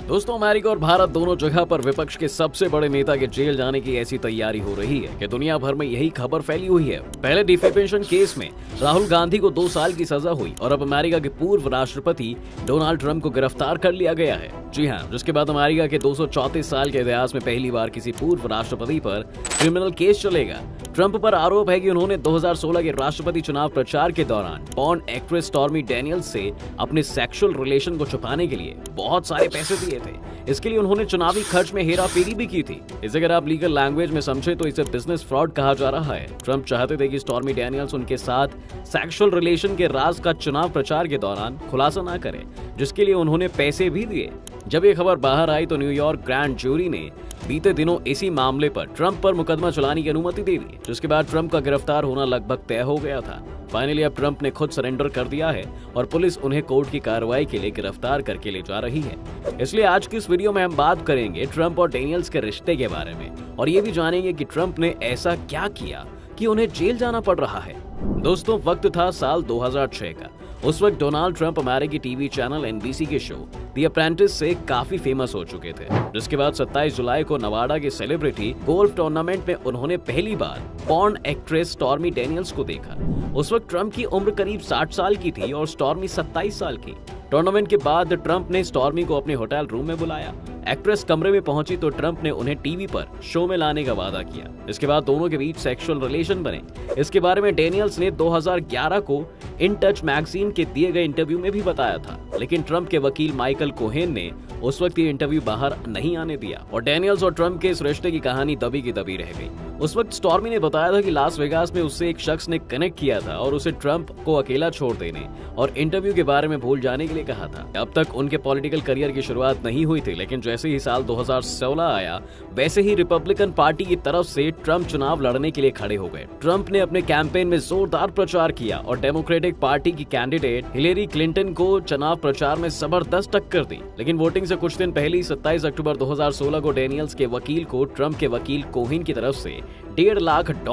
दोस्तों, अमेरिका और भारत दोनों जगह पर विपक्ष के सबसे बड़े नेता के जेल जाने की ऐसी तैयारी हो रही है कि दुनिया भर में यही खबर फैली हुई है। पहले डिफेमेशन केस में राहुल गांधी को 2 साल की सजा हुई और अब अमेरिका के पूर्व राष्ट्रपति डोनाल्ड ट्रंप को गिरफ्तार कर लिया गया है। जी हाँ, जिसके बाद अमेरिका के 234 साल के इतिहास में पहली बार किसी पूर्व राष्ट्रपति पर क्रिमिनल केस चलेगा। ट्रंप पर आरोप है कि उन्होंने 2016 के राष्ट्रपति चुनाव प्रचार के दौरान पॉर्न एक्ट्रेस स्टॉर्मी डैनियल्स से अपने सेक्सुअल रिलेशन को छुपाने के लिए बहुत सारे पैसे दिए थे। इसके लिए उन्होंने चुनावी खर्च में हेराफेरी भी की थी। इसे अगर आप लीगल लैंग्वेज में समझे तो इसे बिजनेस फ्रॉड कहा जा रहा है। ट्रंप चाहते थे कि स्टॉर्मी डैनियल्स उनके साथ सेक्सुअल रिलेशन के राज का चुनाव प्रचार के दौरान खुलासा न करे, जिसके लिए उन्होंने पैसे भी दिए। जब ये खबर बाहर आई तो न्यूयॉर्क ग्रैंड जूरी ने बीते दिनों इसी मामले पर ट्रंप पर मुकदमा चलाने की अनुमति दे दी, जिसके बाद ट्रंप का गिरफ्तार होना लगभग तय हो गया था। फाइनली अब ट्रंप ने खुद सरेंडर कर दिया है और पुलिस उन्हें कोर्ट की कार्रवाई के लिए गिरफ्तार करके ले जा रही है। इसलिए आज की इस वीडियो में हम बात करेंगे ट्रंप और डैनियल्स के रिश्ते के बारे में और ये भी जानेंगे कि ट्रंप ने ऐसा क्या किया कि उन्हें जेल जाना पड़ रहा है। दोस्तों, वक्त था साल 2006 का। उस वक्त डोनाल्ड ट्रंप अमेरिकी टीवी चैनल NBC के शो द अप्रेंटिस से काफी फेमस हो चुके थे, जिसके बाद 27 जुलाई को नवाडा के सेलिब्रिटी गोल्फ टूर्नामेंट में उन्होंने पहली बार पॉर्न एक्ट्रेस स्टॉर्मी डैनियल्स को देखा। उस वक्त ट्रंप की उम्र करीब 60 साल की थी और स्टॉर्मी 27 साल की। टूर्नामेंट के बाद ट्रंप ने स्टॉर्मी को अपने होटल रूम में बुलाया। एक्ट्रेस कमरे में पहुंची तो ट्रंप ने उन्हें टीवी पर शो में लाने का वादा किया। इसके बाद दोनों के बीच सेक्सुअल रिलेशन बने। इसके बारे में डैनियल्स ने 2011 को इन टच मैगजीन के दिए गए इंटरव्यू में भी बताया था, लेकिन ट्रंप के वकील माइकल कोहेन ने उस वक्त ये इंटरव्यू बाहर नहीं आने दिया और डैनियल्स और ट्रंप के इस रिश्ते की कहानी दबी की दबी रह गई। उस वक्त स्टॉर्मी ने बताया था कि लास वेगास में उससे एक शख्स ने कनेक्ट किया था और उसे ट्रंप को अकेला छोड़ देने और इंटरव्यू के बारे में भूल जाने के लिए कहा था। अब तक उनके पॉलिटिकल करियर की शुरुआत नहीं हुई थी, लेकिन जैसे ही साल 2016 आया वैसे ही रिपब्लिकन पार्टी की तरफ से ट्रंप चुनाव लड़ने के लिए खड़े हो गए। ट्रंप ने अपने कैंपेन में जोरदार प्रचार किया और डेमोक्रेटिक पार्टी की कैंडिडेट हिलेरी क्लिंटन को चुनाव प्रचार में जबरदस्त टक्कर दी। लेकिन वोटिंग से कुछ दिन पहले 27 अक्टूबर 2016 को डैनियल्स के वकील को ट्रंप के वकील कोहेन की तरफ से $1.5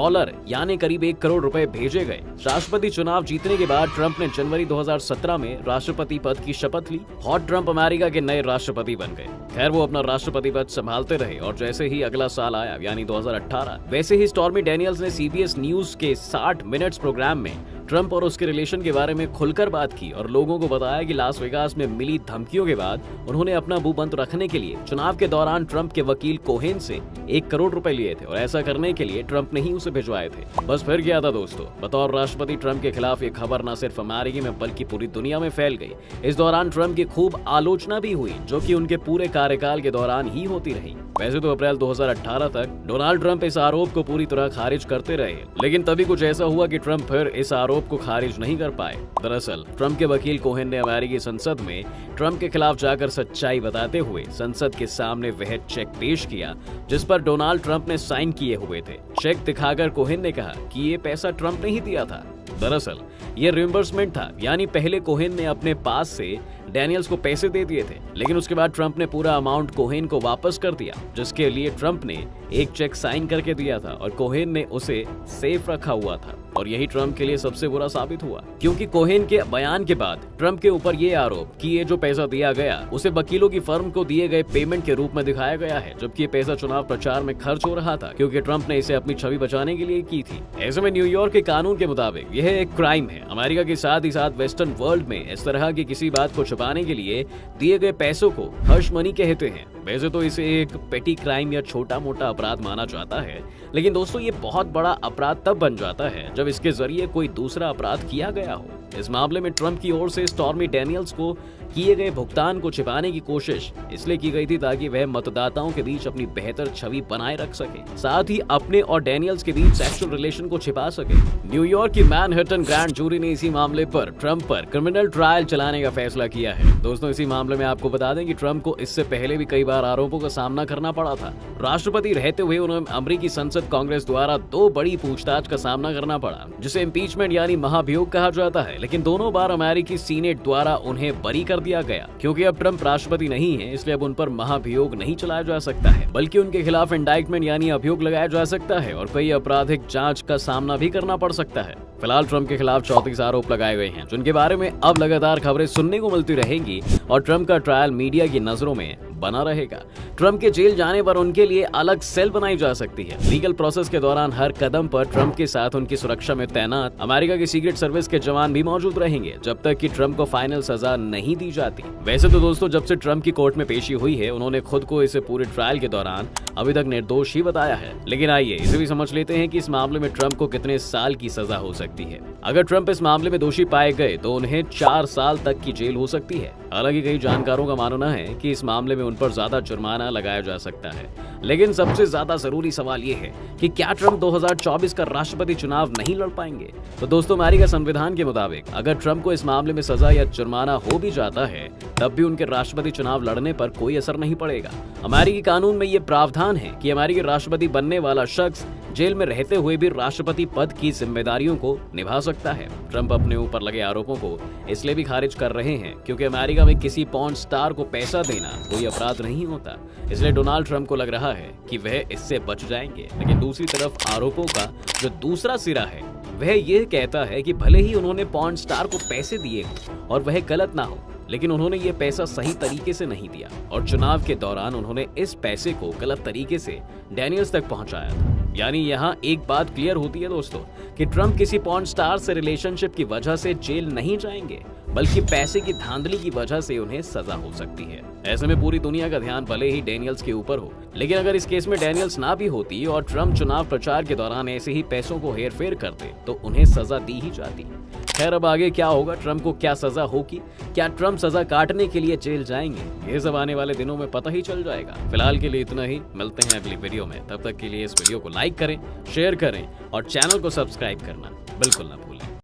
लाख यानी करीब 1 करोड़ रुपए भेजे गए। राष्ट्रपति चुनाव जीतने के बाद ट्रंप ने जनवरी 2017 में राष्ट्रपति पद की शपथ ली और ट्रंप अमेरिका के नए राष्ट्रपति बन गए। खैर, वो अपना राष्ट्रपति पद संभालते रहे और जैसे ही अगला साल आया यानी 2018, वैसे ही स्टॉर्मी डैनियल्स ने CBS न्यूज के 60 मिनट्स प्रोग्राम में ट्रंप और उसके रिलेशन के बारे में खुलकर बात की और लोगों को बताया कि लास वेगास में मिली धमकियों के बाद उन्होंने अपना मुंह बंद रखने के लिए चुनाव के दौरान ट्रंप के वकील कोहेन से 1 करोड़ रुपए लिए थे और ऐसा करने के लिए ट्रंप ने ही उसे भिजवाए थे। बस फिर क्या था दोस्तों, बतौर राष्ट्रपति ट्रंप के खिलाफ ये खबर न सिर्फ अमेरिका में बल्कि पूरी दुनिया में फैल गई। इस दौरान ट्रंप की खूब आलोचना भी हुई, जो कि उनके पूरे कार्यकाल के दौरान ही होती रही। वैसे तो अप्रैल 2018 तक डोनाल्ड ट्रंप इस आरोप को पूरी तरह खारिज करते रहे, लेकिन तभी कुछ ऐसा हुआ कि ट्रंप फिर इस आरोप को खारिज नहीं कर पाए। दरअसल ट्रंप के वकील कोहेन ने अमेरिकी संसद में ट्रंप के खिलाफ जाकर सच्चाई बताते हुए संसद के सामने वह चेक पेश किया जिस पर डोनाल्ड ट्रंप ने साइन किए हुए थे। चेक दिखाकर कोहेन ने कहा कि ये पैसा ट्रंप ने ही दिया था। दरअसल ये रिइंबर्समेंट था, यानी पहले कोहेन ने अपने पास से डैनियल्स को पैसे दे दिए थे, लेकिन उसके बाद ट्रंप ने पूरा अमाउंट कोहेन को वापस कर दिया, जिसके लिए ट्रंप ने एक चेक साइन करके दिया था और कोहेन ने उसे सेफ रखा हुआ था। और यही ट्रंप के लिए सबसे बुरा साबित हुआ, क्योंकि कोहेन के बयान के बाद ट्रंप के ऊपर ये आरोप कि ये जो पैसा दिया गया उसे वकीलों की फर्म को दिए गए पेमेंट के रूप में दिखाया गया है, जबकि ये पैसा चुनाव प्रचार में खर्च हो रहा था, क्योंकि ट्रंप ने इसे अपनी छवि बचाने के लिए की थी। ऐसे में न्यूयॉर्क के कानून के मुताबिक यह एक क्राइम है। अमेरिका के साथ ही साथ वेस्टर्न वर्ल्ड में इस तरह की किसी बात को छुपाने के लिए दिए गए पैसों को हश मनी कहते हैं। वैसे तो इसे एक पेटी क्राइम या छोटा मोटा अपराध माना जाता है, लेकिन दोस्तों ये बहुत बड़ा अपराध तब बन जाता है जब इसके जरिए कोई दूसरा अपराध किया गया हो। इस मामले में ट्रंप की ओर से स्टॉर्मी डैनियल्स को किए गए भुगतान को छिपाने की कोशिश इसलिए की गई थी ताकि वह मतदाताओं के बीच अपनी बेहतर छवि बनाए रख सके, साथ ही अपने और डैनियल्स के बीच सेक्सुअल रिलेशन को छिपा सके। न्यूयॉर्क की मैनहट्टन ग्रैंड जूरी ने इसी मामले पर ट्रंप पर क्रिमिनल ट्रायल चलाने का फैसला किया है। दोस्तों, इसी मामले में आपको बता दें कि ट्रंप को इससे पहले भी कई बार आरोपों का सामना करना पड़ा था। राष्ट्रपति रहते हुए उन्हें अमेरिकी संसद कांग्रेस द्वारा 2 बड़ी पूछताछ का सामना करना पड़ा, जिसे इम्पीचमेंट यानी महाभियोग कहा जाता है, लेकिन दोनों बार अमेरिकी सीनेट द्वारा उन्हें बरी कर दिया गया। क्योंकि अब ट्रंप राष्ट्रपति नहीं है, इसलिए अब उन पर महाभियोग नहीं चलाया जा सकता है, बल्कि उनके खिलाफ इंडाइटमेंट यानी अभियोग लगाया जा सकता है और कई आपराधिक जांच का सामना भी करना पड़ सकता है। फिलहाल ट्रंप के खिलाफ 34 आरोप लगाए गए हैं, जिनके बारे में अब लगातार खबरें सुनने को मिलती रहेंगी और ट्रंप का ट्रायल मीडिया की नजरों में बना रहेगा। ट्रंप के जेल जाने पर उनके लिए अलग सेल बनाई जा सकती है। लीगल प्रोसेस के दौरान हर कदम पर ट्रंप के साथ उनकी सुरक्षा में तैनात अमेरिका की सीक्रेट सर्विस के जवान भी मौजूद रहेंगे, जब तक कि ट्रंप को फाइनल सजा नहीं दी जाती। वैसे तो दोस्तों, जब से ट्रंप की कोर्ट में पेशी हुई है, उन्होंने खुद को इसे पूरे ट्रायल के दौरान अभी तक निर्दोष ही बताया है। लेकिन आइए इसे भी समझ लेते हैं कि इस मामले में ट्रंप को कितने साल की सजा हो सकती है। अगर ट्रंप इस मामले में दोषी पाए गए तो उन्हें 4 साल तक की जेल हो सकती है। हालांकि कई जानकारों का मानना है कि इस मामले में उन पर ज्यादा जुर्माना लगाया जा सकता है। लेकिन सबसे ज्यादा जरूरी सवाल ये है कि क्या ट्रंप 2024 का राष्ट्रपति चुनाव नहीं लड़ पाएंगे? तो दोस्तों, अमेरिका संविधान के मुताबिक अगर ट्रंप को इस मामले में सजा या जुर्माना हो भी जाता है, तब भी उनके राष्ट्रपति चुनाव लड़ने पर कोई असर नहीं पड़ेगा। अमेरिकी कानून में ये प्रावधान है कि अमेरिकी राष्ट्रपति बनने वाला शख्स जेल में रहते हुए भी राष्ट्रपति पद की जिम्मेदारियों को निभा सकता है। ट्रंप अपने ऊपर लगे आरोपों को इसलिए भी खारिज कर रहे हैं क्योंकि अमेरिका में किसी पॉर्न स्टार को पैसा देना कोई अपराध नहीं होता। इसलिए डोनाल्ड ट्रंप को लग रहा है कि वह इससे बच जाएंगे। लेकिन दूसरी तरफ आरोपों का जो दूसरा सिरा है, वह यह कहता है कि भले ही उन्होंने पॉर्न स्टार को पैसे दिए हो और वह गलत ना हो, लेकिन उन्होंने ये पैसा सही तरीके से नहीं दिया और चुनाव के दौरान उन्होंने इस पैसे को गलत तरीके से डैनियल्स तक पहुंचाया था। यानी यहाँ एक बात क्लियर होती है दोस्तों कि ट्रंप किसी पॉर्न स्टार से रिलेशनशिप की वजह से जेल नहीं जाएंगे, बल्कि पैसे की धांधली की वजह से उन्हें सजा हो सकती है। ऐसे में पूरी दुनिया का ध्यान भले ही डैनियल्स के ऊपर हो, लेकिन अगर इस केस में डैनियल्स ना भी होती और ट्रंप चुनाव प्रचार के दौरान ऐसे ही पैसों को हेरफेर करते, तो उन्हें सजा दी ही जाती। खैर, अब आगे क्या होगा, ट्रंप को क्या सजा होगी, क्या ट्रंप सजा काटने के लिए जेल जाएंगे, ये सब आने वाले दिनों में पता ही चल जाएगा। फिलहाल के लिए इतना ही, मिलते हैं अगली वीडियो में। तब तक के लिए इस वीडियो को लाइक करें, शेयर करें और चैनल को सब्सक्राइब करना बिल्कुल ना भूलें।